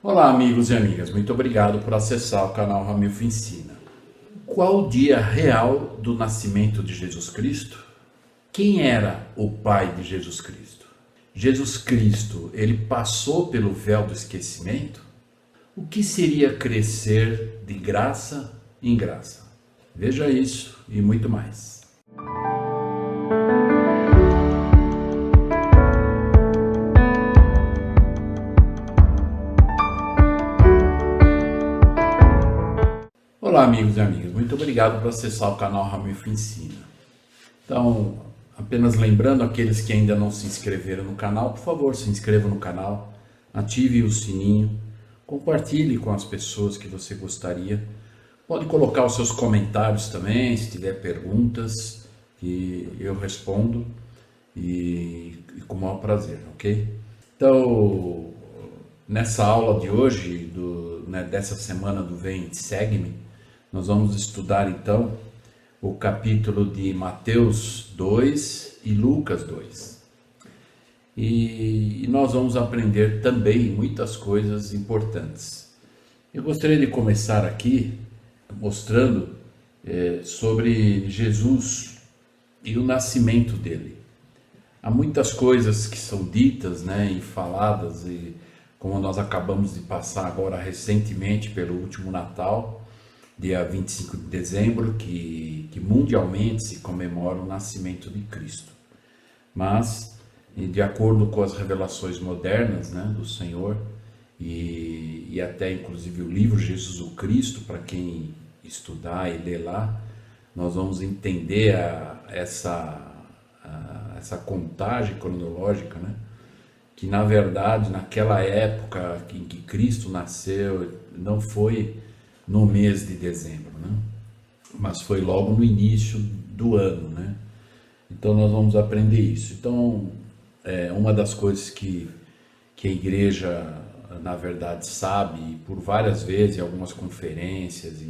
Olá, amigos e amigas, muito obrigado por acessar o canal Ramilfo Ensina. Qual o dia real do nascimento de Jesus Cristo? Quem era o pai de Jesus Cristo? Jesus Cristo, ele passou pelo véu do esquecimento? O que seria crescer de graça em graça? Veja isso e muito mais. Olá, amigos e amigas, muito obrigado por acessar o canal Ramilfo Ensina. Então, apenas lembrando aqueles que ainda não se inscreveram no canal, por favor, se inscreva no canal, ative o sininho, compartilhe com as pessoas que você gostaria. Pode colocar os seus comentários também, se tiver perguntas, que eu respondo e com o maior prazer, ok? Então, nessa aula de hoje, dessa semana do Vem e Segue-me, nós vamos estudar então o capítulo de Mateus 2 e Lucas 2. E nós vamos aprender também muitas coisas importantes. Eu gostaria de começar aqui mostrando sobre Jesus e o nascimento dele. Há muitas coisas que são ditas, e faladas, e como nós acabamos de passar agora recentemente pelo último Natal, dia 25 de dezembro, que mundialmente se comemora o nascimento de Cristo. Mas, de acordo com as revelações modernas do Senhor, e até inclusive o livro Jesus o Cristo, para quem estudar e ler lá, nós vamos entender essa contagem cronológica, que na verdade naquela época em que Cristo nasceu, não foi no mês de dezembro, mas foi logo no início do ano, Então nós vamos aprender isso. Então, uma das coisas que a igreja, na verdade, sabe, por várias vezes, em algumas conferências,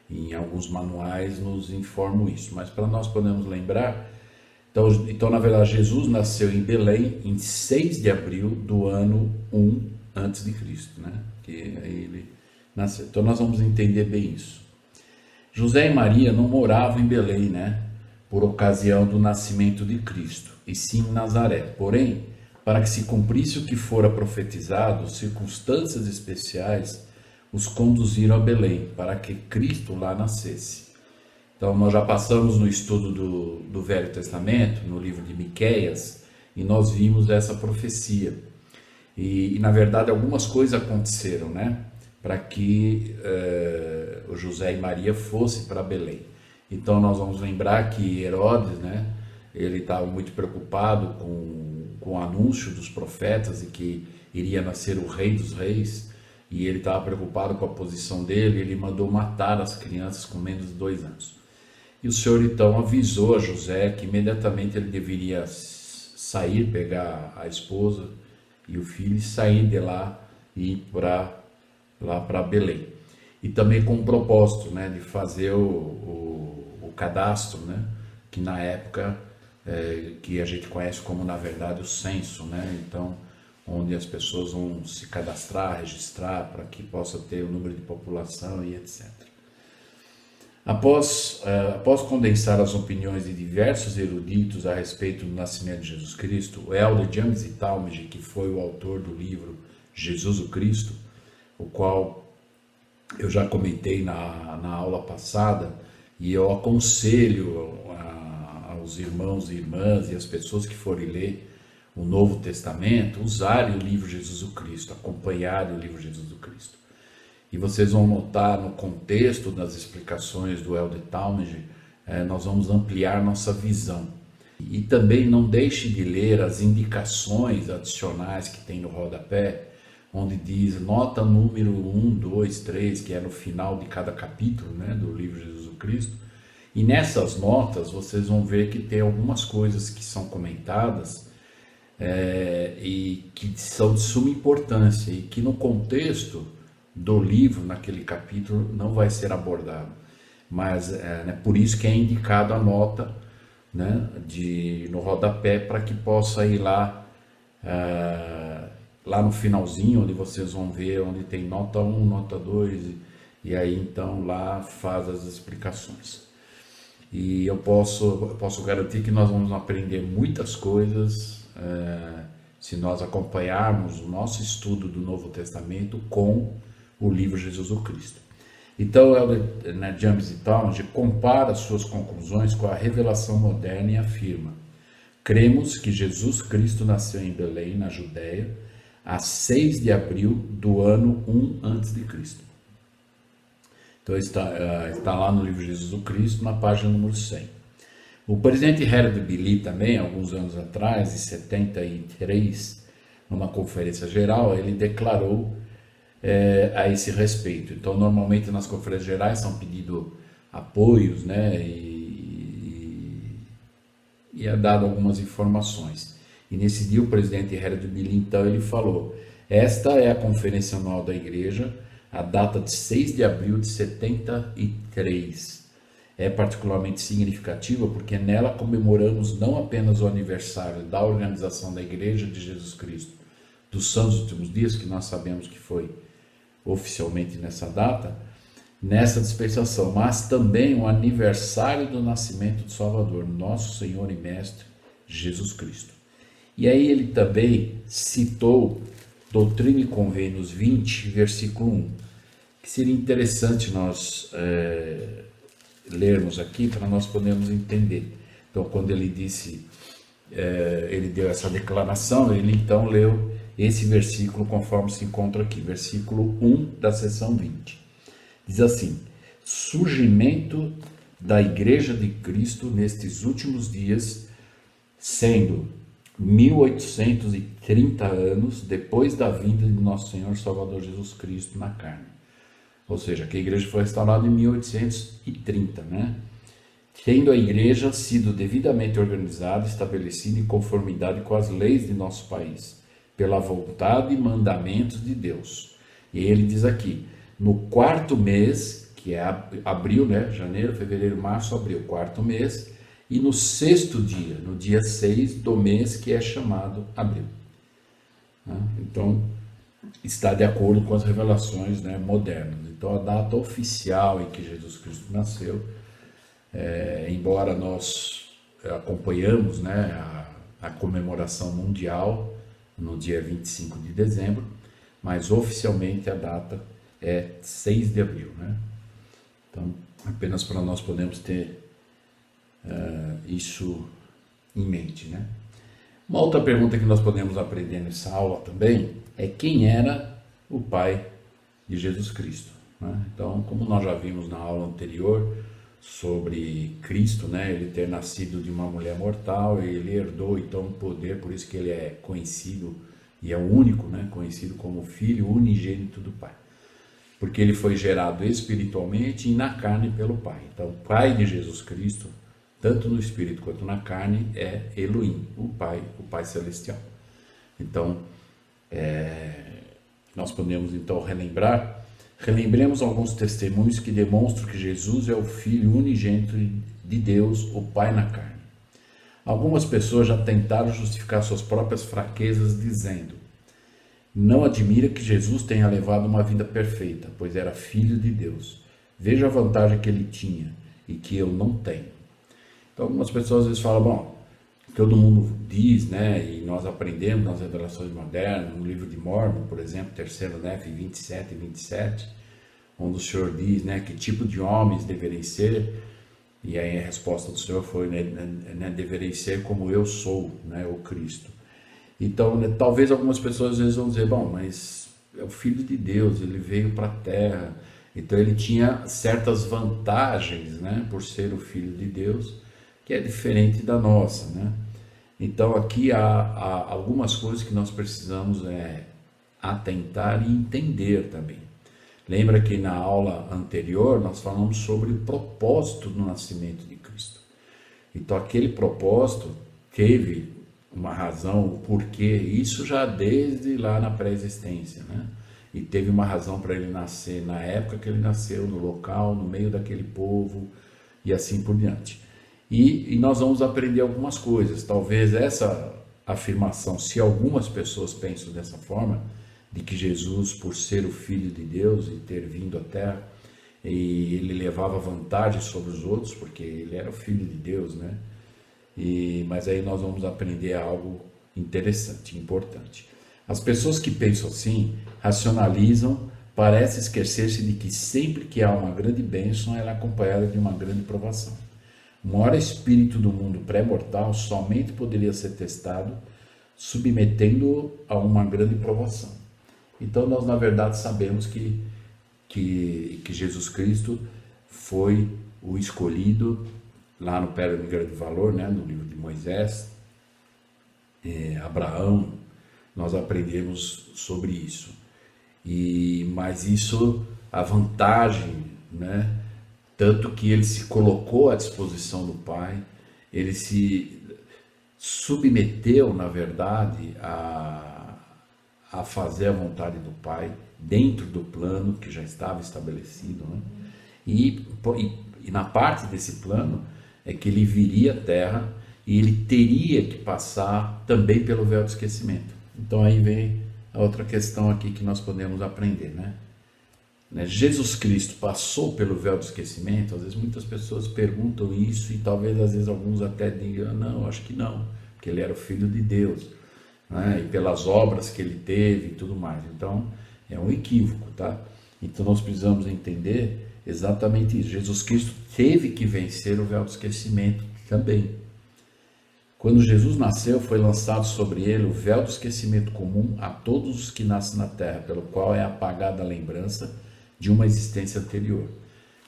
em alguns manuais, nos informam isso. Mas para nós podemos lembrar, então na verdade, Jesus nasceu em Belém em 6 de abril do ano 1 antes de Cristo, que ele nasceu. Então nós vamos entender bem isso. José e Maria não moravam em Belém, por ocasião do nascimento de Cristo, e sim em Nazaré. Porém, para que se cumprisse o que fora profetizado, circunstâncias especiais os conduziram a Belém, para que Cristo lá nascesse. Então nós já passamos no estudo do Velho Testamento, no livro de Miqueias, e nós vimos essa profecia. E na verdade algumas coisas aconteceram, para que o José e Maria fossem para Belém. Então nós vamos lembrar que Herodes, ele estava muito preocupado com o anúncio dos profetas e que iria nascer o Rei dos Reis, e ele estava preocupado com a posição dele, ele mandou matar as crianças com menos de 2 anos. E o Senhor então avisou a José que imediatamente ele deveria sair, pegar a esposa e o filho e sair de lá e ir lá para Belém. E também com o propósito de fazer o cadastro, que na época que a gente conhece como, na verdade, o censo, então, onde as pessoas vão se cadastrar, registrar, para que possa ter o número de população e etc. Após condensar as opiniões de diversos eruditos a respeito do nascimento de Jesus Cristo, o Elder James E. Talmage, que foi o autor do livro Jesus o Cristo, o qual eu já comentei na aula passada, e eu aconselho aos irmãos e irmãs e as pessoas que forem ler o Novo Testamento, usarem o livro Jesus o Cristo, acompanharem o livro Jesus o Cristo. E vocês vão notar no contexto das explicações do Elder Talmage, nós vamos ampliar nossa visão. E também não deixe de ler as indicações adicionais que tem no rodapé, onde diz nota número 1, 2, 3, que é no final de cada capítulo do livro Jesus o Cristo. E nessas notas vocês vão ver que tem algumas coisas que são comentadas e que são de suma importância e que no contexto do livro, naquele capítulo, não vai ser abordado. Mas por isso que é indicado a nota no rodapé, para que possa ir lá lá no finalzinho, onde vocês vão ver, onde tem nota 1, nota 2, e aí então lá faz as explicações. E eu posso garantir que nós vamos aprender muitas coisas se nós acompanharmos o nosso estudo do Novo Testamento com o livro Jesus o Cristo. Então, James e Talmage compara suas conclusões com a revelação moderna e afirma: cremos que Jesus Cristo nasceu em Belém, na Judéia, a 6 de abril do ano 1 a.C. Então está lá no livro Jesus o Cristo, na página número 100. O presidente Harold Billy também, alguns anos atrás, em 73, numa conferência geral, ele declarou a esse respeito. Então, normalmente nas conferências gerais são pedidos apoios, né, e é dado algumas informações. E nesse dia o presidente Harold Billy, então, ele falou: esta é a conferência anual da igreja, a data de 6 de abril de 73. É particularmente significativa porque nela comemoramos não apenas o aniversário da organização da Igreja de Jesus Cristo dos Santos Últimos Dias, que nós sabemos que foi oficialmente nessa data, nessa dispensação, mas também o aniversário do nascimento do Salvador, nosso Senhor e Mestre Jesus Cristo. E aí ele também citou Doutrina e Convênios 20, versículo 1, que seria interessante nós lermos aqui para nós podermos entender. Então, quando ele disse, ele deu essa declaração, ele então leu esse versículo conforme se encontra aqui, versículo 1 da seção 20. Diz assim: surgimento da Igreja de Cristo nestes últimos dias, sendo 1830 anos depois da vinda de nosso Senhor Salvador Jesus Cristo na carne. Ou seja, que a igreja foi restaurada em 1830, né? Tendo a igreja sido devidamente organizada, estabelecida em conformidade com as leis de nosso país, pela vontade e mandamentos de Deus. E ele diz aqui, no quarto mês, que é abril, né? Janeiro, fevereiro, março, abril, quarto mês, e no sexto dia, no dia 6 do mês, que é chamado abril. Então, está de acordo com as revelações, né, modernas. Então, a data oficial em que Jesus Cristo nasceu, embora nós acompanhamos, né, a comemoração mundial no dia 25 de dezembro, mas oficialmente a data é 6 de abril. Né? Então, apenas para nós podermos ter isso em mente. Né? Uma outra pergunta que nós podemos aprender nessa aula também é quem era o pai de Jesus Cristo. Né? Então, como nós já vimos na aula anterior sobre Cristo, né, ele ter nascido de uma mulher mortal, ele herdou então o poder, por isso que ele é conhecido e é o único, né, conhecido como filho unigênito do Pai, porque ele foi gerado espiritualmente e na carne pelo Pai. Então, o Pai de Jesus Cristo, tanto no espírito quanto na carne, é Elohim, o Pai celestial. Então, nós podemos então relembremos alguns testemunhos que demonstram que Jesus é o Filho unigênito de Deus, o Pai na carne. Algumas pessoas já tentaram justificar suas próprias fraquezas dizendo: não admira que Jesus tenha levado uma vida perfeita, pois era Filho de Deus. Veja a vantagem que ele tinha e que eu não tenho. Então algumas pessoas às vezes falam, bom, todo mundo diz, né, e nós aprendemos nas revelações modernas, no livro de Mórmon, por exemplo, 3º Nef 27 e 27, onde o Senhor diz, né, que tipo de homens deverem ser, e aí a resposta do Senhor foi, né, deverem ser como eu sou, né, o Cristo. Então, né, talvez algumas pessoas às vezes vão dizer, bom, mas é o Filho de Deus, ele veio para a Terra, então ele tinha certas vantagens, né, por ser o Filho de Deus, que é diferente da nossa, né? Então aqui há algumas coisas que nós precisamos atentar e entender também. Lembra que na aula anterior nós falamos sobre o propósito do nascimento de Cristo. Então aquele propósito teve uma razão, o porquê, isso já desde lá na pré-existência, né? E teve uma razão para ele nascer na época que ele nasceu, no local, no meio daquele povo e assim por diante. E nós vamos aprender algumas coisas. Talvez essa afirmação, se algumas pessoas pensam dessa forma, de que Jesus, por ser o Filho de Deus e ter vindo à Terra, e ele levava vantagem sobre os outros, porque ele era o Filho de Deus, né? Mas aí nós vamos aprender algo interessante, importante. As pessoas que pensam assim, racionalizam, parecem esquecer-se de que sempre que há uma grande bênção, ela é acompanhada de uma grande provação. O maior espírito do mundo pré-mortal somente poderia ser testado submetendo-o a uma grande provação. Então nós, na verdade, sabemos que Jesus Cristo foi o escolhido lá no Pérola de Grande Valor, né, no livro de Moisés, Abraão, nós aprendemos sobre isso. Mas isso, a vantagem, né, tanto que ele se colocou à disposição do Pai, ele se submeteu, na verdade, a fazer a vontade do Pai, dentro do plano que já estava estabelecido, né? E na parte desse plano é que ele viria à Terra e ele teria que passar também pelo véu do esquecimento. Então aí vem a outra questão aqui que nós podemos aprender, né? Jesus Cristo passou pelo véu do esquecimento. Às vezes muitas pessoas perguntam isso e talvez às vezes alguns até digam, não, acho que não, porque ele era o Filho de Deus, né? E pelas obras que ele teve e tudo mais. Então é um equívoco, tá? Então nós precisamos entender exatamente isso. Jesus Cristo teve que vencer o véu do esquecimento também. Quando Jesus nasceu, foi lançado sobre ele o véu do esquecimento comum a todos os que nascem na terra, pelo qual é apagada a lembrança de uma existência anterior.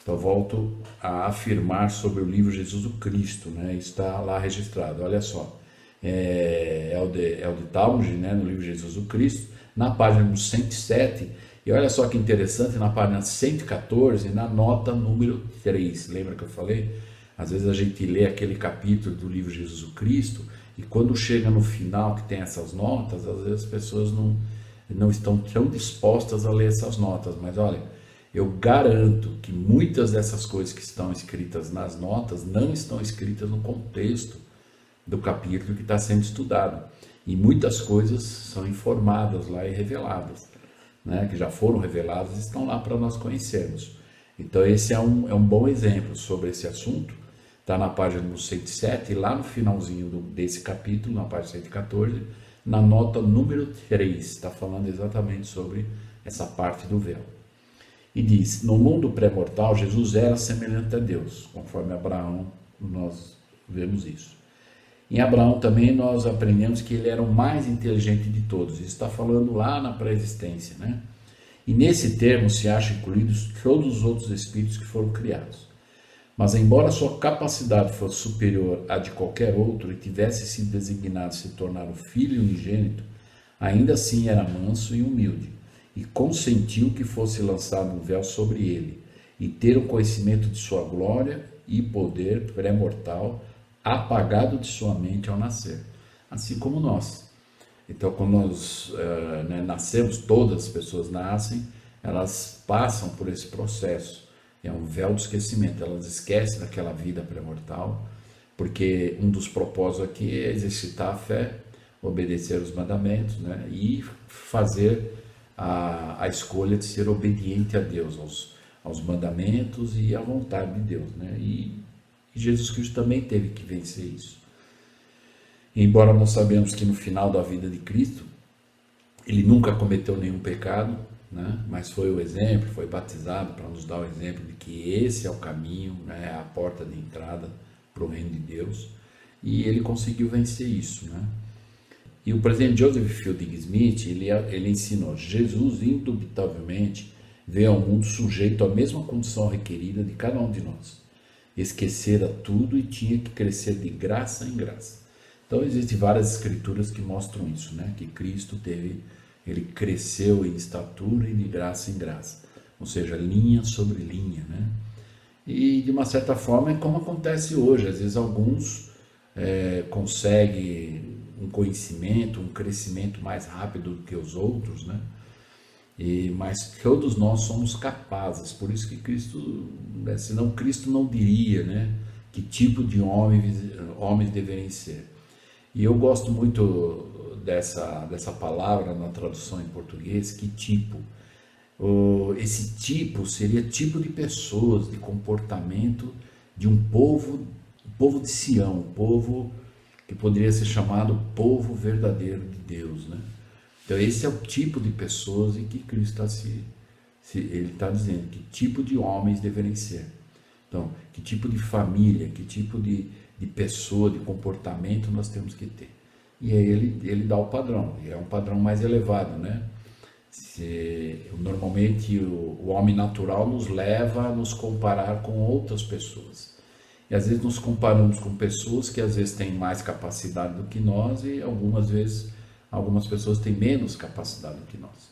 Então volto a afirmar sobre o livro Jesus o Cristo, né? Está lá registrado, olha só, é o de Talmud, né? No livro Jesus o Cristo, na página 107, e olha só que interessante, na página 114, na nota número 3, lembra que eu falei? Às vezes a gente lê aquele capítulo do livro Jesus o Cristo, e quando chega no final que tem essas notas, às vezes as pessoas não estão tão dispostas a ler essas notas, mas olha, eu garanto que muitas dessas coisas que estão escritas nas notas não estão escritas no contexto do capítulo que está sendo estudado. E muitas coisas são informadas lá e reveladas, né? Que já foram reveladas e estão lá para nós conhecermos. Então esse é um bom exemplo sobre esse assunto. Está na página 107 e lá no finalzinho desse capítulo, na página 114, na nota número 3, está falando exatamente sobre essa parte do véu. E diz, no mundo pré-mortal, Jesus era semelhante a Deus, conforme Abraão, nós vemos isso. Em Abraão também nós aprendemos que ele era o mais inteligente de todos, isso está falando lá na pré-existência, né? E nesse termo se acham incluídos todos os outros espíritos que foram criados. Mas embora sua capacidade fosse superior à de qualquer outro e tivesse sido designado se tornar o filho unigênito, ainda assim era manso e humilde, e consentiu que fosse lançado um véu sobre ele, e ter o conhecimento de sua glória e poder pré-mortal apagado de sua mente ao nascer, assim como nós. Então, quando nós nascemos, todas as pessoas nascem, elas passam por esse processo. É um véu do esquecimento, elas esquecem daquela vida pré-mortal, porque um dos propósitos aqui é exercitar a fé, obedecer os mandamentos, né? E fazer a escolha de ser obediente a Deus, aos mandamentos e à vontade de Deus, né? E Jesus Cristo também teve que vencer isso. Embora nós sabemos que no final da vida de Cristo, ele nunca cometeu nenhum pecado, né? Mas foi o exemplo, foi batizado para nos dar o exemplo de que esse é o caminho, né? A porta de entrada para o reino de Deus, e ele conseguiu vencer isso, né? E o presidente Joseph Fielding Smith, ele ensinou, Jesus indubitavelmente veio ao mundo sujeito à mesma condição requerida de cada um de nós. Esquecera tudo e tinha que crescer de graça em graça. Então existem várias escrituras que mostram isso, né? Que Cristo ele cresceu em estatura e de graça em graça, ou seja, linha sobre linha, né? E de uma certa forma é como acontece hoje, às vezes alguns conseguem um conhecimento, um crescimento mais rápido do que os outros, né? Mas todos nós somos capazes, por isso que Cristo, senão Cristo não diria, né, que tipo de homens deveriam ser. E eu gosto muito dessa palavra na tradução em português, que tipo. Esse tipo seria tipo de pessoas, de comportamento de um povo de Sião, um povo que poderia ser chamado povo verdadeiro de Deus, né? Então esse é o tipo de pessoas em que Cristo está ele está dizendo que tipo de homens deveriam ser. Então, que tipo de família, que tipo de pessoa, de comportamento nós temos que ter. E aí ele dá o padrão, e é um padrão mais elevado, né? Normalmente o homem natural nos leva a nos comparar com outras pessoas. E às vezes nos comparamos com pessoas que às vezes têm mais capacidade do que nós e algumas vezes algumas pessoas têm menos capacidade do que nós.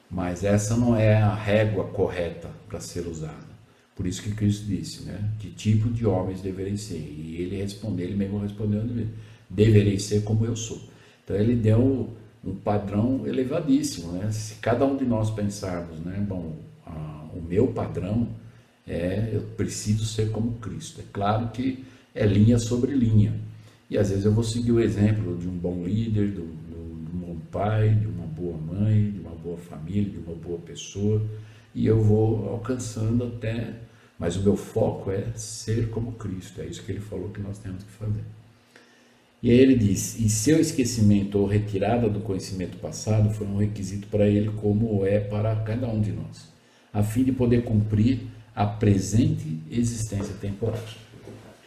Mas essa não é a régua correta para ser usada. Por isso que Cristo disse, né? Que tipo de homens deverem ser? E ele mesmo respondeu, deverei ser como eu sou. Então ele deu um padrão elevadíssimo, né? Se cada um de nós pensarmos, né? Bom, o meu padrão eu preciso ser como Cristo. É claro que é linha sobre linha. E às vezes eu vou seguir o exemplo de um bom líder, de um bom pai, de uma boa mãe, de uma boa família, de uma boa pessoa, e eu vou alcançando até, mas o meu foco é ser como Cristo. É isso que ele falou que nós temos que fazer. E aí ele diz, e seu esquecimento ou retirada do conhecimento passado foi um requisito para ele, como é para cada um de nós, a fim de poder cumprir a presente existência temporal.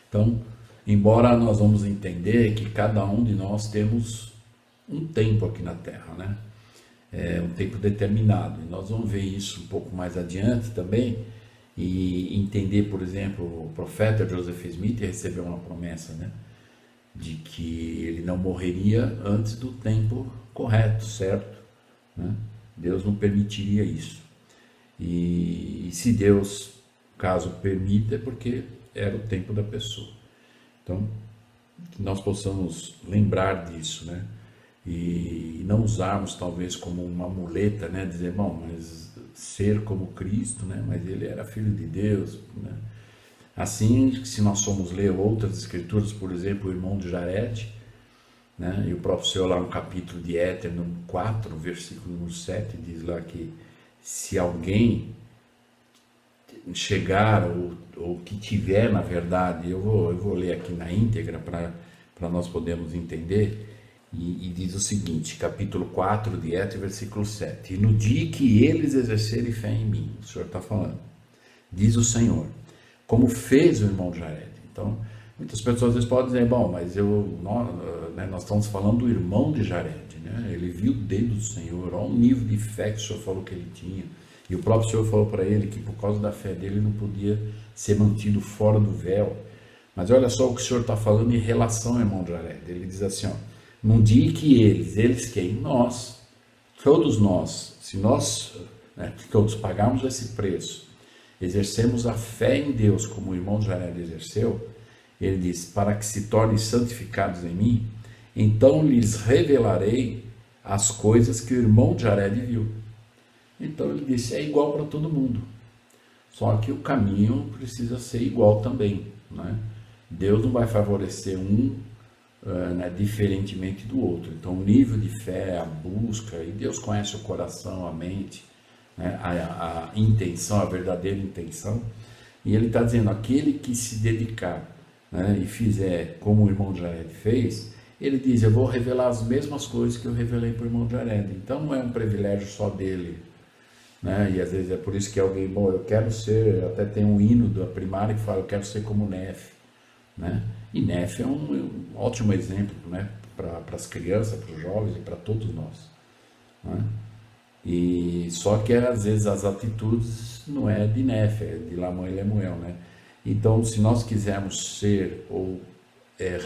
Então, embora nós vamos entender que cada um de nós temos um tempo aqui na Terra, né? Um tempo determinado. E nós vamos ver isso um pouco mais adiante também e entender, por exemplo, o profeta Joseph Smith recebeu uma promessa, né? De que ele não morreria antes do tempo correto, certo? Né? Deus não permitiria isso. E se Deus, caso permita, é porque era o tempo da pessoa. Então, que nós possamos lembrar disso, né? E não usarmos talvez como uma muleta, né? Dizer, bom, mas ser como Cristo, né? Mas ele era filho de Deus, né? Assim, se nós formos ler outras escrituras, por exemplo, o irmão de Jared, né? E o próprio Senhor lá no capítulo de Éter, no 4, versículo número 7, diz lá que se alguém chegar ou que tiver, na verdade, eu vou ler aqui na íntegra para nós podermos entender, e diz o seguinte, capítulo 4 de Éter, versículo 7, e no dia que eles exercerem fé em mim, o Senhor está falando, diz o Senhor, como fez o irmão de Jared. Então, muitas pessoas às vezes podem dizer, bom, mas nós estamos falando do irmão de Jared, né? Ele viu o dedo do Senhor, olha o nível de fé que o Senhor falou que ele tinha. E o próprio Senhor falou para ele que por causa da fé dele não podia ser mantido fora do véu. Mas olha só o que o Senhor está falando em relação ao irmão de Jared. Ele diz assim, ó, num dia que eles quem? Nós, todos nós, se nós, né, todos pagarmos esse preço, exercemos a fé em Deus como o irmão de Jared exerceu, ele diz, para que se tornem santificados em mim, então lhes revelarei as coisas que o irmão de Jared viu. Então ele disse, é igual para todo mundo, só que o caminho precisa ser igual também, né? Deus não vai favorecer né, diferentemente do outro. Então o nível de fé, a busca, e Deus conhece o coração, a mente, né, a intenção, a verdadeira intenção, e ele está dizendo, aquele que se dedicar, né, e fizer como o irmão de Jared fez, ele diz, eu vou revelar as mesmas coisas que eu revelei para o irmão de Jared. Então não é um privilégio só dele, né? E às vezes é por isso que alguém, bom, eu quero ser, até tem um hino da primária que fala, eu quero ser como Nef, né? E Nef é um ótimo exemplo, né? Para as crianças, para os jovens e para todos nós, né? E só que às vezes as atitudes não é de Nef, é de Lamã e Lemuel, né? Então, se nós quisermos ser ou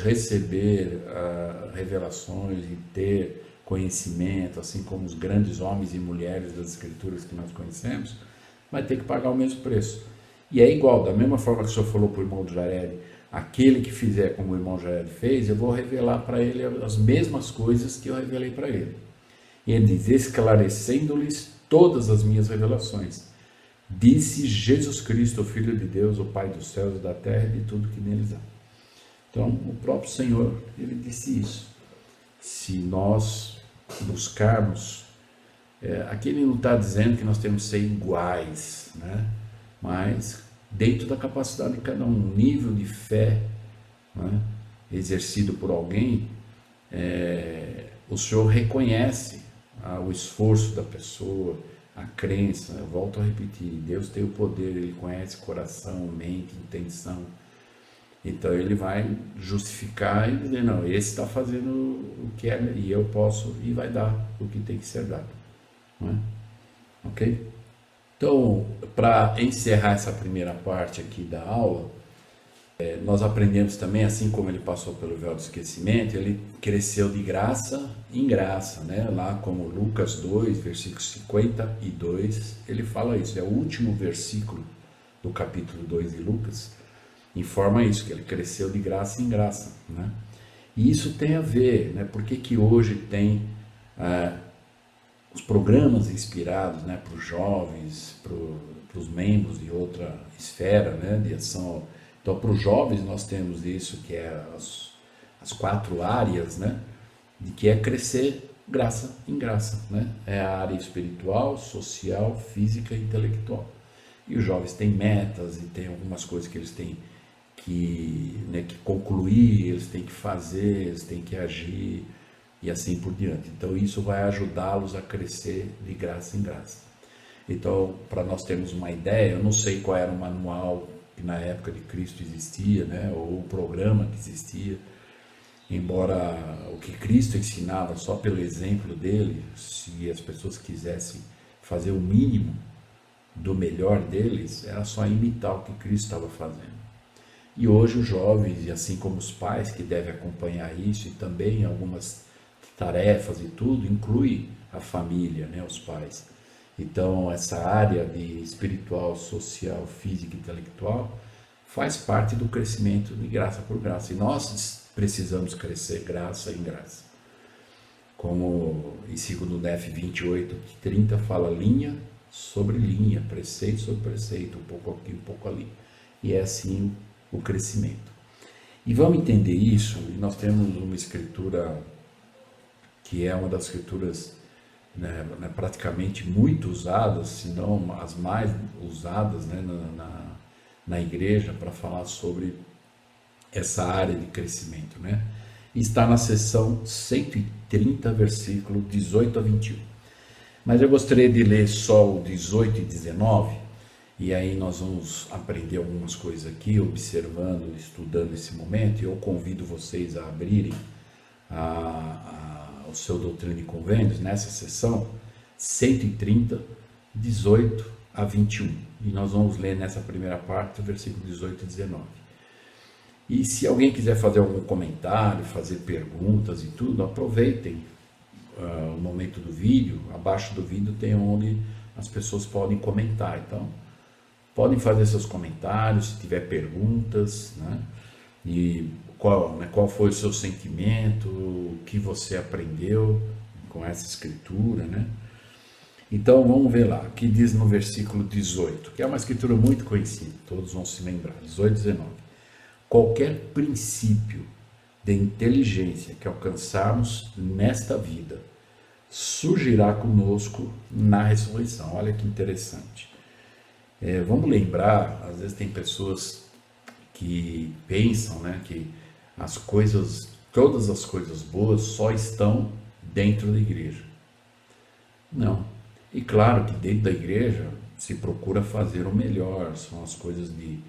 receber revelações e ter conhecimento, assim como os grandes homens e mulheres das escrituras que nós conhecemos, vai ter que pagar o mesmo preço. E é igual, da mesma forma que o Senhor falou para o irmão de Jared, aquele que fizer como o irmão Jared fez, eu vou revelar para ele as mesmas coisas que eu revelei para ele. E ele diz, esclarecendo-lhes todas as minhas revelações, disse Jesus Cristo, o Filho de Deus, o Pai dos céus e da terra e de tudo que neles há. Então, o próprio Senhor, ele disse isso. Se nós buscarmos, aqui ele não está dizendo que nós temos que ser iguais, né? Mas dentro da capacidade de cada um, nível de fé, né, exercido por alguém, o Senhor reconhece o esforço da pessoa, a crença. Eu volto a repetir, Deus tem o poder, Ele conhece coração, mente, intenção. Então Ele vai justificar e dizer, não, esse está fazendo o que é e eu posso, e vai dar o que tem que ser dado, não é? Ok? Então, para encerrar essa primeira parte aqui da aula, nós aprendemos também, assim como ele passou pelo véu do esquecimento, ele cresceu de graça em graça, né? Lá como Lucas 2, versículo 52, ele fala isso, é o último versículo do capítulo 2 de Lucas, informa isso, que ele cresceu de graça em graça, né? E isso tem a ver, né? Por que hoje tem os programas inspirados, né, para os jovens, para os membros de outra esfera, né, de ação. Então, para os jovens nós temos isso, que é as 4 áreas, né, de que é crescer graça em graça, né? É a área espiritual, social, física e intelectual. E os jovens têm metas e tem algumas coisas que eles têm que concluir, eles têm que fazer, eles têm que agir e assim por diante. Então isso vai ajudá-los a crescer de graça em graça. Então, para nós termos uma ideia, eu não sei qual era o manual que na época de Cristo existia, né, ou o programa que existia, embora o que Cristo ensinava só pelo exemplo dele, se as pessoas quisessem fazer o mínimo do melhor deles, era só imitar o que Cristo estava fazendo. E hoje os jovens, e assim como os pais que devem acompanhar isso, e também algumas tarefas e tudo, inclui a família, né, os pais. Então essa área de espiritual, social, física e intelectual faz parte do crescimento de graça por graça. E nós precisamos crescer graça em graça. Como em 2 Nef 28:30 fala, linha sobre linha, preceito sobre preceito, um pouco aqui, um pouco ali. E é assim o crescimento. E vamos entender isso, e nós temos uma escritura que é uma das escrituras praticamente muito usadas, se não as mais usadas, né, na igreja, para falar sobre essa área de crescimento, né? E está na seção 130, versículo 18 a 21. Mas eu gostaria de ler só o 18 e 19, e aí nós vamos aprender algumas coisas aqui, observando, estudando esse momento, e eu convido vocês a abrirem o seu Doutrina e Convênios, nessa sessão 130, 18 a 21. E nós vamos ler nessa primeira parte o versículo 18 e 19. E se alguém quiser fazer algum comentário, fazer perguntas e tudo, aproveitem o momento do vídeo. Abaixo do vídeo tem onde as pessoas podem comentar. Então, podem fazer seus comentários, se tiver perguntas, né? E qual foi o seu sentimento, o que você aprendeu com essa escritura, né? Então vamos ver lá, aqui diz no versículo 18, que é uma escritura muito conhecida, todos vão se lembrar, 18 e 19. Qualquer princípio de inteligência que alcançarmos nesta vida surgirá conosco na ressurreição. Olha que interessante. Vamos lembrar, às vezes tem pessoas que pensam, né, que todas as coisas boas só estão dentro da igreja. Não. E claro que dentro da igreja se procura fazer o melhor, são as coisas de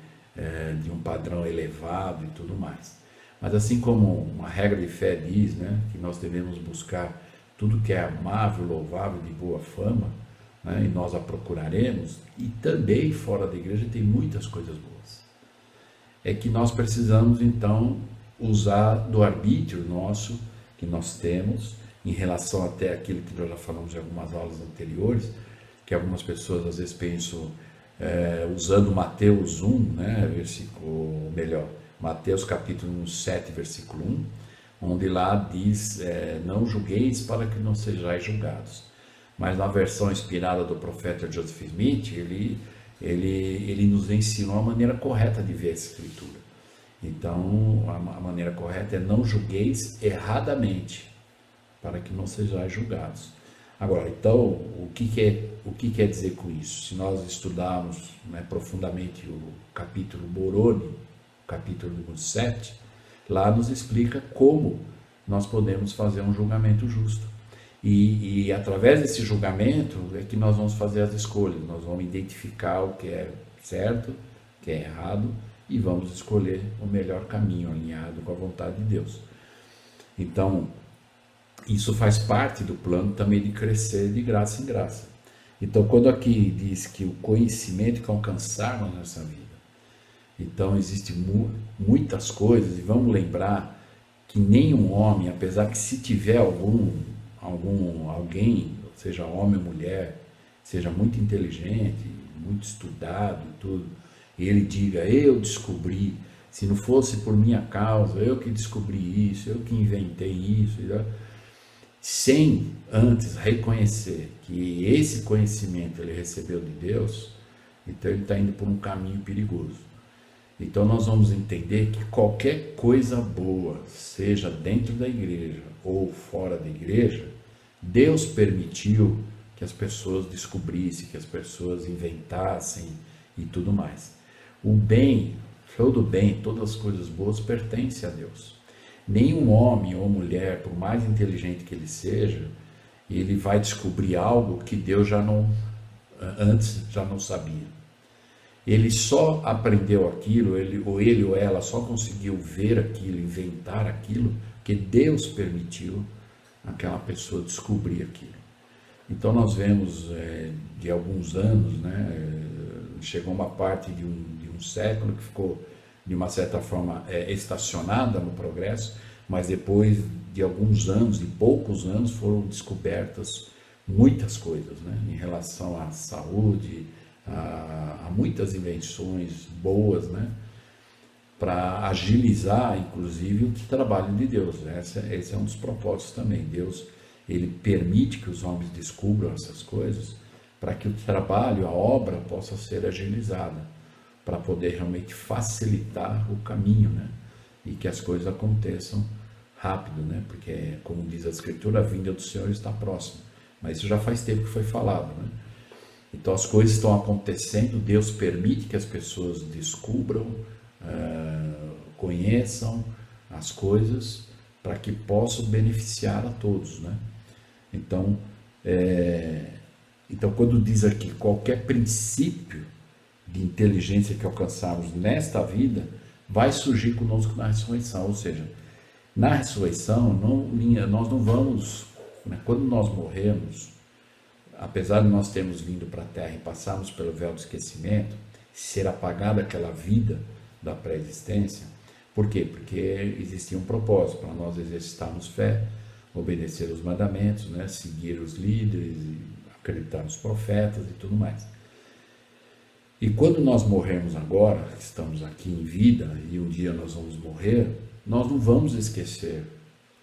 um padrão elevado e tudo mais. Mas assim como uma regra de fé diz, né, que nós devemos buscar tudo que é amável, louvável, de boa fama, né, e nós a procuraremos, e também fora da igreja tem muitas coisas boas. É que nós precisamos então usar do arbítrio nosso, que nós temos, em relação até aquilo que nós já falamos em algumas aulas anteriores, que algumas pessoas às vezes pensam, usando Mateus 1, né, Mateus capítulo 7, versículo 1, onde lá diz, não julgueis para que não sejais julgados. Mas na versão inspirada do profeta Joseph Smith, ele nos ensinou a maneira correta de ver essa escritura. Então, a maneira correta é não julgueis erradamente, para que não sejais julgados. Agora, então, o que quer dizer com isso? Se nós estudarmos, né, profundamente o capítulo Moroni, o capítulo número 7, lá nos explica como nós podemos fazer um julgamento justo. E através desse julgamento é que nós vamos fazer as escolhas, nós vamos identificar o que é certo, o que é errado, e vamos escolher o melhor caminho, alinhado com a vontade de Deus. Então, isso faz parte do plano também de crescer de graça em graça. Então, quando aqui diz que o conhecimento que alcançarmos nessa vida, então existem muitas coisas, e vamos lembrar que nenhum homem, apesar que se tiver alguém, seja homem ou mulher, seja muito inteligente, muito estudado e tudo, e ele diga, eu descobri, se não fosse por minha causa, eu que descobri isso, eu que inventei isso, sem antes reconhecer que esse conhecimento ele recebeu de Deus, então ele está indo por um caminho perigoso. Então nós vamos entender que qualquer coisa boa, seja dentro da igreja ou fora da igreja, Deus permitiu que as pessoas descobrissem, que as pessoas inventassem e tudo mais. O bem, todo bem, todas as coisas boas pertencem a Deus. Nenhum homem ou mulher, por mais inteligente que ele seja, ele vai descobrir algo que Deus antes já não sabia. Ele só aprendeu aquilo, ele ou ela só conseguiu ver aquilo, inventar aquilo, que Deus permitiu aquela pessoa descobrir aquilo. Então nós vemos de alguns anos, né, chegou uma parte de um século que ficou de uma certa forma estacionada no progresso, mas depois de alguns anos, de poucos anos, foram descobertas muitas coisas, né, em relação à saúde, a muitas invenções boas, né, para agilizar, inclusive, o trabalho de Deus. Esse é um dos propósitos também. Deus, ele permite que os homens descubram essas coisas para que o trabalho, a obra, possa ser agilizada, para poder realmente facilitar o caminho, né, e que as coisas aconteçam rápido, né, porque, como diz a Escritura, a vinda do Senhor está próxima. Mas isso já faz tempo que foi falado, né? Então as coisas estão acontecendo, Deus permite que as pessoas descubram, conheçam as coisas para que possam beneficiar a todos, né? Então, quando diz aqui qualquer princípio de inteligência que alcançarmos nesta vida vai surgir conosco na ressurreição, ou seja, na ressurreição nós não vamos, né, quando nós morremos, apesar de nós termos vindo para a Terra e passarmos pelo véu do esquecimento, ser apagada aquela vida da pré-existência. Por quê? Porque existia um propósito para nós exercitarmos fé, obedecer os mandamentos, né? Seguir os líderes, acreditar nos profetas e tudo mais. E quando nós morrermos agora, estamos aqui em vida e um dia nós vamos morrer, nós não vamos esquecer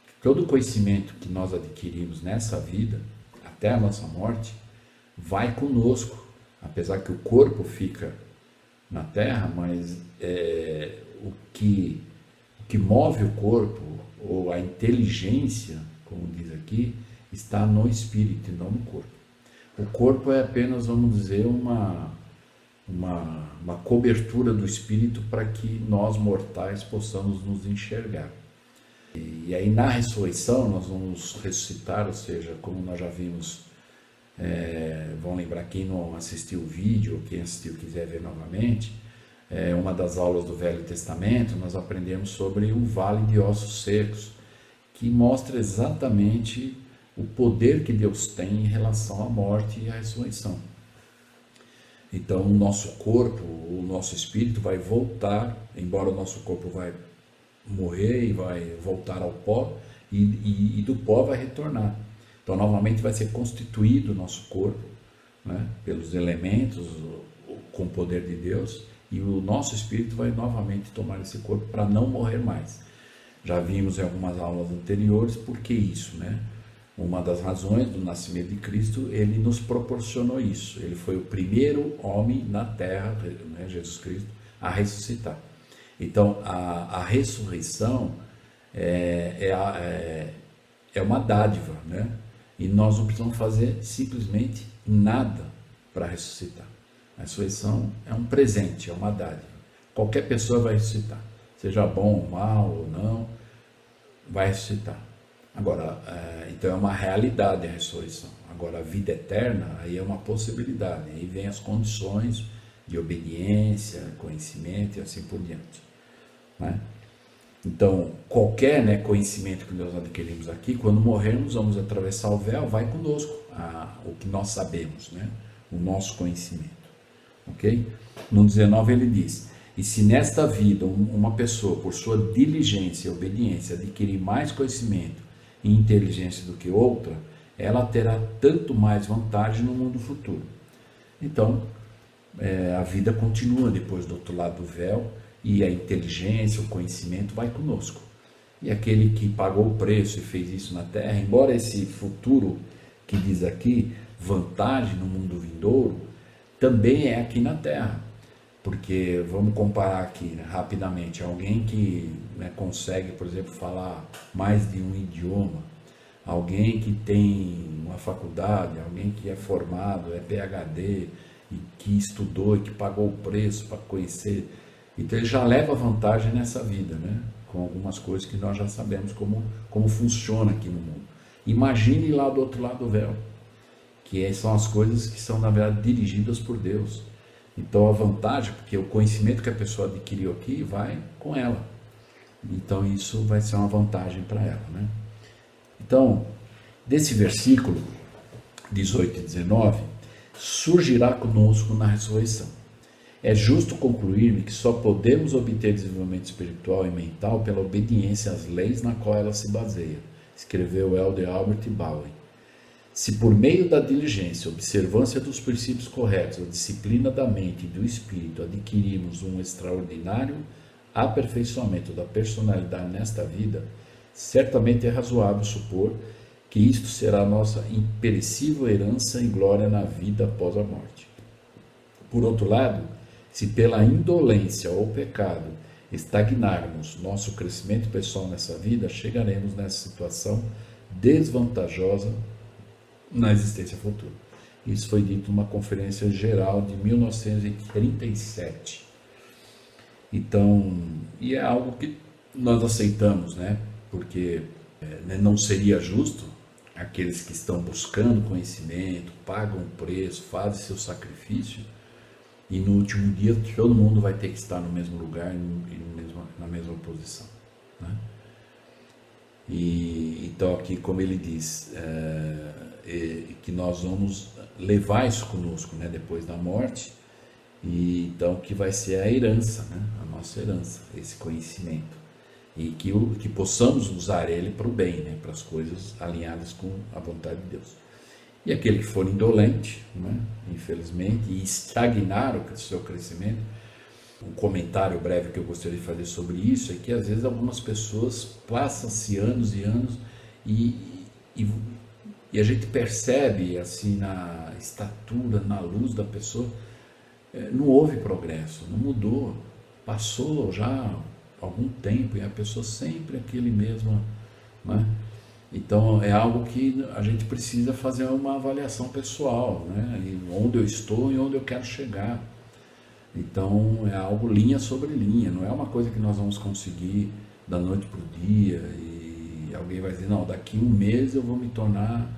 que todo o conhecimento que nós adquirimos nessa vida, até a nossa morte, vai conosco, apesar que o corpo fica na terra, mas o que move o corpo, ou a inteligência, como diz aqui, está no espírito e não no corpo. O corpo é apenas, vamos dizer, uma cobertura do espírito para que nós mortais possamos nos enxergar. E aí na ressurreição nós vamos ressuscitar, ou seja, como nós já vimos, vão lembrar quem não assistiu o vídeo, ou quem assistiu quiser ver novamente, uma das aulas do Velho Testamento, nós aprendemos sobre o vale de ossos secos, que mostra exatamente o poder que Deus tem em relação à morte e à ressurreição. Então o nosso corpo, o nosso espírito vai voltar, embora o nosso corpo vai morrer e vai voltar ao pó, e do pó vai retornar. Então novamente vai ser constituído o nosso corpo, né, pelos elementos, com o poder de Deus, e o nosso espírito vai novamente tomar esse corpo para não morrer mais. Já vimos em algumas aulas anteriores por que isso, né? Uma das razões do nascimento de Cristo, ele nos proporcionou isso. Ele foi o primeiro homem na terra, né, Jesus Cristo, a ressuscitar. Então, a ressurreição é uma dádiva, né? E nós não precisamos fazer simplesmente nada para ressuscitar. A ressurreição é um presente, é uma dádiva. Qualquer pessoa vai ressuscitar, seja bom ou mal ou não, vai ressuscitar. Agora, então é uma realidade a ressurreição. Agora, a vida eterna, aí é uma possibilidade. Aí vem as condições de obediência, conhecimento e assim por diante, né? Então, qualquer, né, conhecimento que nós adquirimos aqui, quando morrermos, vamos atravessar o véu, vai conosco, o que nós sabemos, né? O nosso conhecimento, ok? No 19 ele diz: e se nesta vida uma pessoa, por sua diligência e obediência, adquirir mais conhecimento e inteligência do que outra, ela terá tanto mais vantagem no mundo futuro. Então, a vida continua depois do outro lado do véu, e a inteligência, o conhecimento vai conosco. E aquele que pagou o preço e fez isso na terra, embora esse futuro que diz aqui, vantagem no mundo vindouro, também é aqui na terra. Porque vamos comparar aqui, né, rapidamente, alguém que, né, consegue, por exemplo, falar mais de um idioma, alguém que tem uma faculdade, alguém que é formado, é PhD, e que estudou e que pagou o preço para conhecer. Então ele já leva vantagem nessa vida, né? Com algumas coisas que nós já sabemos como funciona aqui no mundo. Imagine lá do outro lado do véu, que são as coisas que são, na verdade, dirigidas por Deus. Então a vantagem, porque o conhecimento que a pessoa adquiriu aqui vai com ela. Então isso vai ser uma vantagem para ela, né? Então, desse versículo 18 e 19, surgirá conosco na ressurreição. É justo concluir que só podemos obter desenvolvimento espiritual e mental pela obediência às leis na qual ela se baseia, escreveu Elder Albert Bowen. Se por meio da diligência, observância dos princípios corretos, a disciplina da mente e do espírito adquirimos um extraordinário aperfeiçoamento da personalidade nesta vida, certamente é razoável supor que isto será a nossa imperecível herança e glória na vida após a morte. Por outro lado, se pela indolência ou pecado estagnarmos nosso crescimento pessoal nessa vida, chegaremos nessa situação desvantajosa na existência futura. Isso foi dito numa conferência geral de 1937. Então, e é algo que nós aceitamos, né? Porque não seria justo aqueles que estão buscando conhecimento, pagam o preço, fazem seu sacrifício, e no último dia todo mundo vai ter que estar no mesmo lugar e na mesma posição, né? E então aqui, como ele diz, que nós vamos levar isso conosco, né, depois da morte, e então que vai ser a herança, né, a nossa herança, esse conhecimento, e que possamos usar ele para o bem, né, para as coisas alinhadas com a vontade de Deus. E aquele que for indolente, né, infelizmente, e estagnar o seu crescimento, um comentário breve que eu gostaria de fazer sobre isso é que às vezes algumas pessoas passam-se anos e anos e a gente percebe assim na estatura, na luz da pessoa, não houve progresso, não mudou, passou já algum tempo e a pessoa sempre aquele mesmo, né? Então é algo que a gente precisa fazer uma avaliação pessoal, né? E onde eu estou e onde eu quero chegar. Então é algo linha sobre linha, não é uma coisa que nós vamos conseguir da noite para o dia e alguém vai dizer, não, daqui um mês eu vou me tornar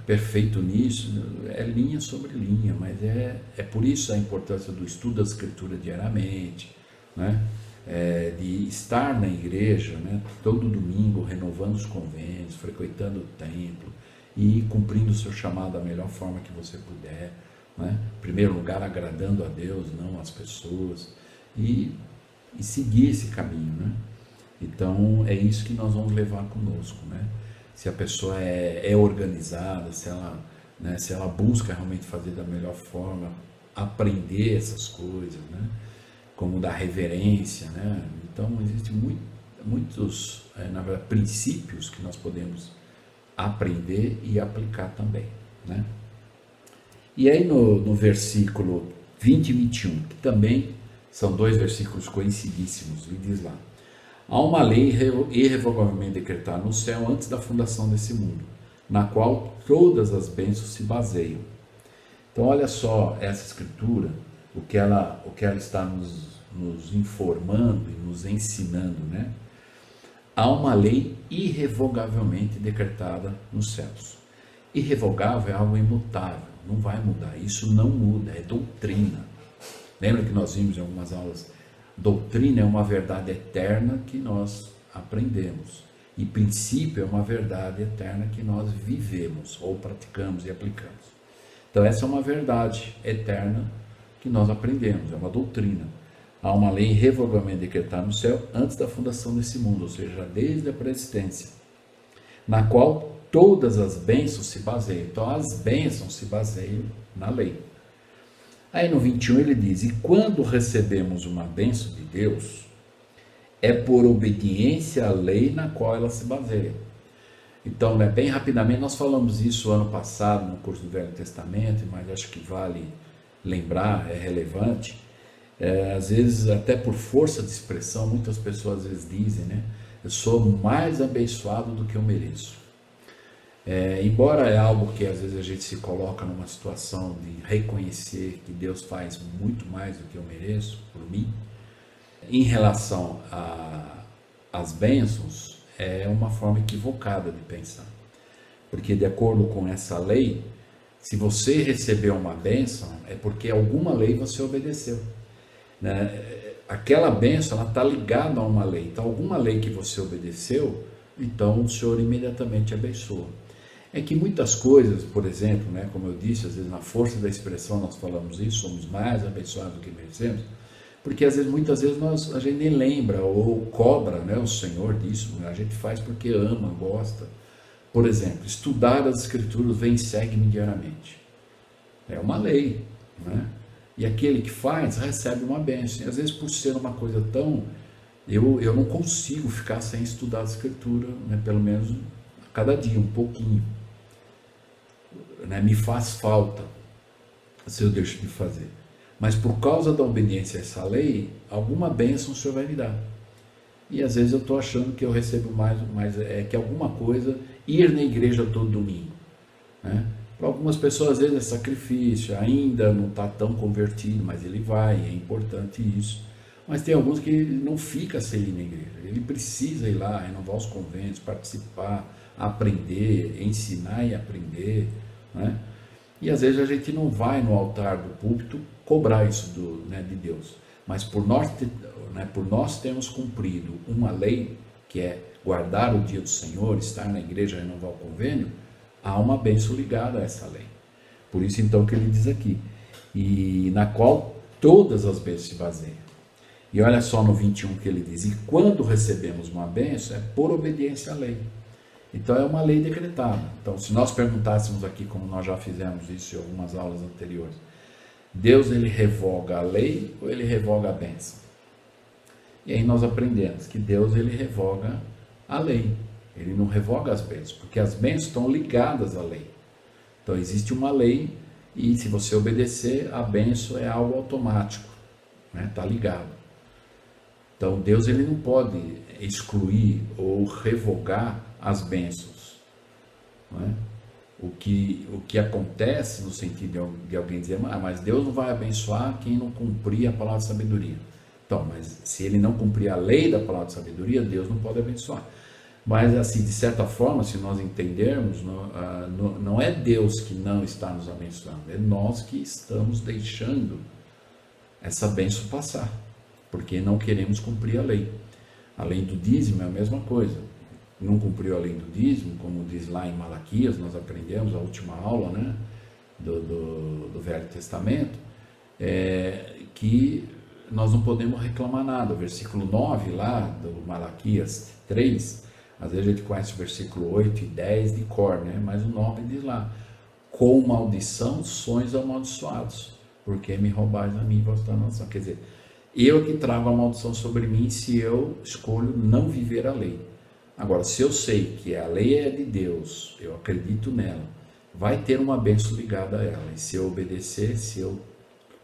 perfeito nisso. É linha sobre linha, mas é por isso a importância do estudo da Escritura diariamente, né? De estar na igreja, né, todo domingo, renovando os convênios, frequentando o templo e cumprindo o seu chamado da melhor forma que você puder, né? Em primeiro lugar, agradando a Deus, não as pessoas, e seguir esse caminho, né? Então é isso que nós vamos levar conosco, né? Se a pessoa é organizada, se ela busca realmente fazer da melhor forma, aprender essas coisas, né? Como da reverência, né? Então existem muitos na verdade, princípios que nós podemos aprender e aplicar também, né? E aí no versículo 20 e 21, que também São dois versículos conhecidíssimos, e diz lá: há uma lei irrevogavelmente decretada no céu antes da fundação desse mundo, na qual todas as bênçãos se baseiam. Então olha só essa escritura, o que ela está nos informando e nos ensinando, né? Há uma lei irrevogavelmente decretada nos céus. Irrevogável é algo imutável, não vai mudar, isso não muda, é doutrina. Lembra que nós vimos em algumas aulas? Doutrina é uma verdade eterna que nós aprendemos, e princípio é uma verdade eterna que nós vivemos, ou praticamos e aplicamos. Então essa é uma verdade eterna que nós aprendemos, é uma doutrina. Há uma lei irrevogavelmente decretada no céu antes da fundação desse mundo, ou seja, desde a pré-existência, na qual todas as bênçãos se baseiam. Então as bênçãos se baseiam na lei. Aí no 21 ele diz: e quando recebemos uma bênção de Deus, é por obediência à lei na qual ela se baseia. Então, né, bem rapidamente, nós falamos isso ano passado no curso do Velho Testamento, mas acho que vale lembrar, é relevante. Às vezes, até por força de expressão, muitas pessoas às vezes dizem, né, eu sou mais abençoado do que eu mereço. Embora é algo que às vezes a gente se coloca numa situação de reconhecer que Deus faz muito mais do que eu mereço por mim, em relação às bênçãos, é uma forma equivocada de pensar. Porque de acordo com essa lei, se você recebeu uma bênção, é porque alguma lei você obedeceu. Né? Aquela bênção está ligada a uma lei. Então, alguma lei que você obedeceu, então o Senhor imediatamente abençoa. É que muitas coisas, por exemplo, né, como eu disse, às vezes na força da expressão nós falamos isso, somos mais abençoados do que merecemos, porque às vezes, muitas vezes a gente nem lembra ou cobra, né, o Senhor disso, a gente faz porque ama, gosta. Por exemplo, estudar as Escrituras vem e segue-me diariamente. É uma lei, né? E aquele que faz recebe uma bênção. E às vezes, por ser uma coisa tão... Eu não consigo ficar sem estudar a Escritura, né, pelo menos a cada dia, um pouquinho. Né, me faz falta se eu deixo de fazer. Mas por causa da obediência a essa lei, alguma bênção o Senhor vai me dar. E às vezes eu estou achando que eu recebo mais, é que alguma coisa, ir na igreja todo domingo. Né? Para algumas pessoas às vezes é sacrifício, ainda não está tão convertido, mas ele vai, é importante isso. Mas tem alguns que não fica sem ir na igreja, ele precisa ir lá, renovar os conventos, participar, aprender, ensinar e aprender, né? E às vezes a gente não vai no altar do púlpito cobrar isso de Deus, mas por nós termos cumprido uma lei, que é guardar o dia do Senhor, estar na igreja, renovar o convênio, há uma bênção ligada a essa lei. Por isso então que ele diz aqui, e na qual todas as bênçãos se baseiam. E olha só no 21 que ele diz, e quando recebemos uma bênção é por obediência à lei. Então é uma lei decretada. Então se nós perguntássemos aqui, como nós já fizemos isso em algumas aulas anteriores, Deus ele revoga a lei ou ele revoga a bênção? E aí nós aprendemos que Deus ele revoga a lei, ele não revoga as bênçãos, porque as bênçãos estão ligadas à lei. Então existe uma lei e se você obedecer, a bênção é algo automático, né? Está ligado. Então Deus ele não pode excluir ou revogar as bênçãos. Não é? O que acontece no sentido de alguém dizer, mas Deus não vai abençoar quem não cumprir a palavra de sabedoria. Então, mas se ele não cumprir a lei da palavra de sabedoria, Deus não pode abençoar. Mas assim, de certa forma, se nós entendermos, não é Deus que não está nos abençoando, é nós que estamos deixando essa bênção passar, porque não queremos cumprir a lei. A lei do dízimo é a mesma coisa. Não cumpriu a lei do dízimo, como diz lá em Malaquias, nós aprendemos a última aula, né, do Velho Testamento, que nós não podemos reclamar nada. O versículo 9 lá do Malaquias 3, às vezes a gente conhece o versículo 8 e 10 de cor, né, mas o 9 diz lá, com maldição sois amaldiçoados, porque me roubais a mim vossa nação. Quer dizer, eu que trago a maldição sobre mim se eu escolho não viver a lei. Agora, se eu sei que a lei é de Deus, eu acredito nela, vai ter uma bênção ligada a ela. E se eu obedecer, se eu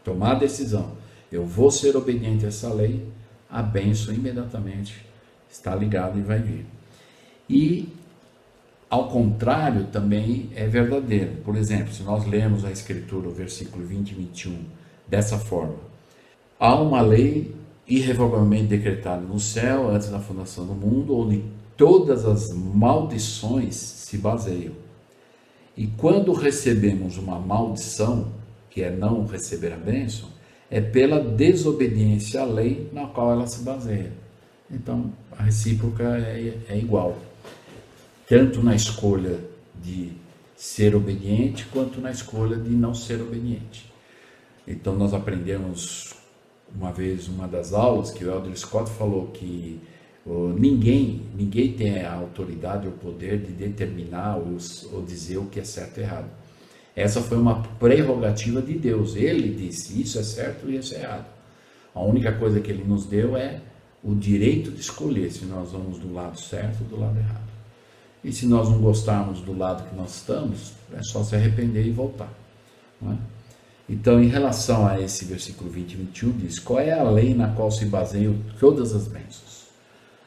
tomar a decisão eu vou ser obediente a essa lei, a bênção imediatamente está ligada e vai vir. E, ao contrário, também é verdadeiro. Por exemplo, se nós lemos a Escritura, o versículo 20 e 21, dessa forma: há uma lei irrevogavelmente decretada no céu antes da fundação do mundo, onde todas as maldições se baseiam. E quando recebemos uma maldição, que é não receber a bênção, é pela desobediência à lei na qual ela se baseia. Então, a recíproca é igual, tanto na escolha de ser obediente, quanto na escolha de não ser obediente. Então, nós aprendemos uma vez, uma das aulas, que o Elder Scott falou que ninguém tem a autoridade ou o poder de determinar ou dizer o que é certo e errado. Essa foi uma prerrogativa de Deus. Ele disse, isso é certo e isso é errado. A única coisa que ele nos deu é o direito de escolher se nós vamos do lado certo ou do lado errado. E se nós não gostarmos do lado que nós estamos, é só se arrepender e voltar. Não é? Então, em relação a esse versículo 20 e 21, diz: qual é a lei na qual se baseiam todas as bênçãos?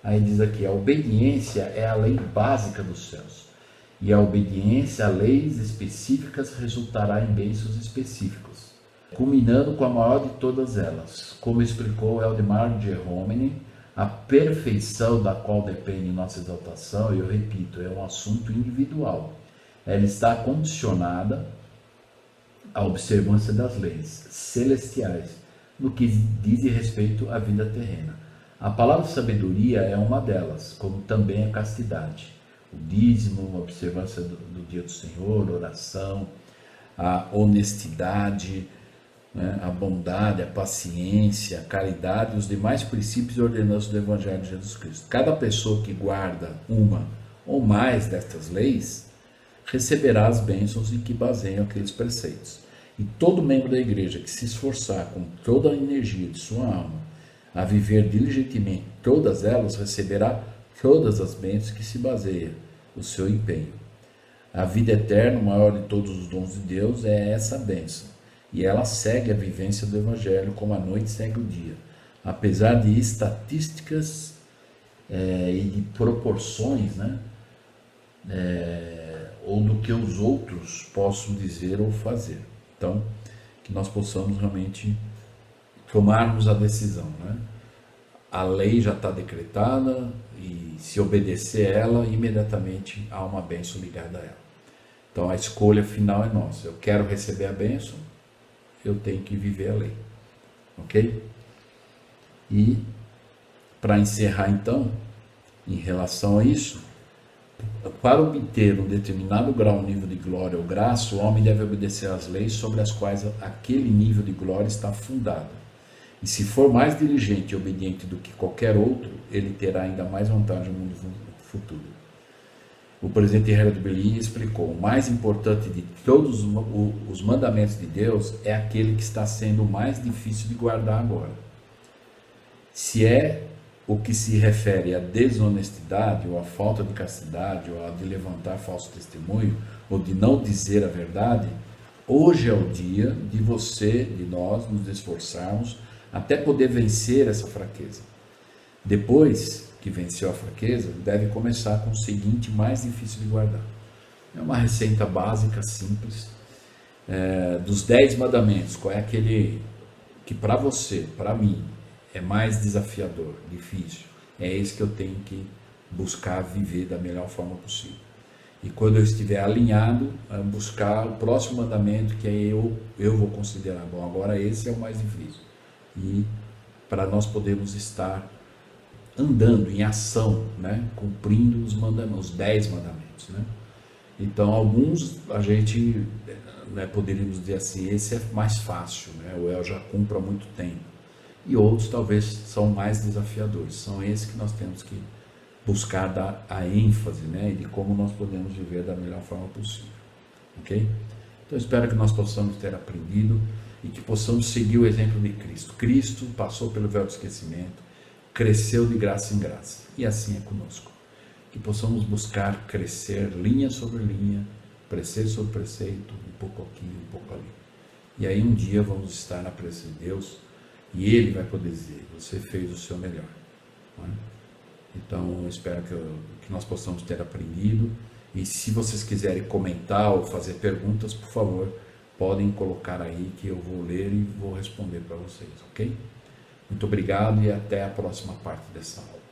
Aí diz aqui: a obediência é a lei básica dos céus, e a obediência a leis específicas resultará em bênçãos específicas, culminando com a maior de todas elas. Como explicou Eldemar Geromini, a perfeição da qual depende nossa exaltação, e eu repito, é um assunto individual. Ela está condicionada à observância das leis celestiais, no que diz respeito à vida terrena. A palavra sabedoria é uma delas, como também a castidade, o dízimo, a observância do dia do Senhor, oração, a honestidade, né, a bondade, a paciência, a caridade e os demais princípios e ordenanças do Evangelho de Jesus Cristo. Cada pessoa que guarda uma ou mais destas leis receberá as bênçãos em que baseiam aqueles preceitos. E todo membro da igreja que se esforçar com toda a energia de sua alma a viver diligentemente todas elas, receberá todas as bênçãos que se baseia o seu empenho. A vida eterna, o maior de todos os dons de Deus, é essa bênção. E ela segue a vivência do Evangelho como a noite segue o dia. Apesar de estatísticas e de proporções, né? Ou do que os outros possam dizer ou fazer. Então, que nós possamos realmente tomarmos a decisão, né? A lei já está decretada e se obedecer a ela, imediatamente há uma bênção ligada a ela. Então, a escolha final é nossa. Eu quero receber a bênção, eu tenho que viver a lei. Ok? E, para encerrar então, em relação a isso, para obter um determinado grau, nível de glória ou graça, o homem deve obedecer às leis sobre as quais aquele nível de glória está fundado. E se for mais diligente e obediente do que qualquer outro, ele terá ainda mais vantagem no mundo futuro. O presidente Harold Belli explicou: o mais importante de todos os mandamentos de Deus é aquele que está sendo o mais difícil de guardar agora. Se é o que se refere à desonestidade, ou à falta de castidade, ou a de levantar falso testemunho, ou de não dizer a verdade, hoje é o dia de você, de nós, nos esforçarmos até poder vencer essa fraqueza. Depois que venceu a fraqueza, deve começar com o seguinte, mais difícil de guardar. É uma receita básica, simples, dos 10 mandamentos. Qual é aquele que para você, para mim, é mais desafiador, difícil? É esse que eu tenho que buscar viver da melhor forma possível. E quando eu estiver alinhado, buscar o próximo mandamento que eu vou considerar, bom, agora esse é o mais difícil. E para nós podermos estar andando em ação, né, cumprindo os mandamentos, os 10 mandamentos, né? Então, alguns a gente, né, poderíamos dizer assim, esse é mais fácil, né, ou eu já cumpro há muito tempo. E outros talvez são mais desafiadores. São esses que nós temos que buscar dar a ênfase, né, de como nós podemos viver da melhor forma possível. Ok? Então, espero que nós possamos ter aprendido e que possamos seguir o exemplo de Cristo. Cristo passou pelo véu do esquecimento, cresceu de graça em graça, e assim é conosco. Que possamos buscar crescer linha sobre linha, preceito sobre preceito, um pouco aqui, um pouco ali. E aí um dia vamos estar na presença de Deus E Ele vai poder dizer, você fez o seu melhor. Não é? Então, eu espero que nós possamos ter aprendido. E se vocês quiserem comentar ou fazer perguntas, por favor, podem colocar aí que eu vou ler e vou responder para vocês, ok? Muito obrigado e até a próxima parte dessa aula.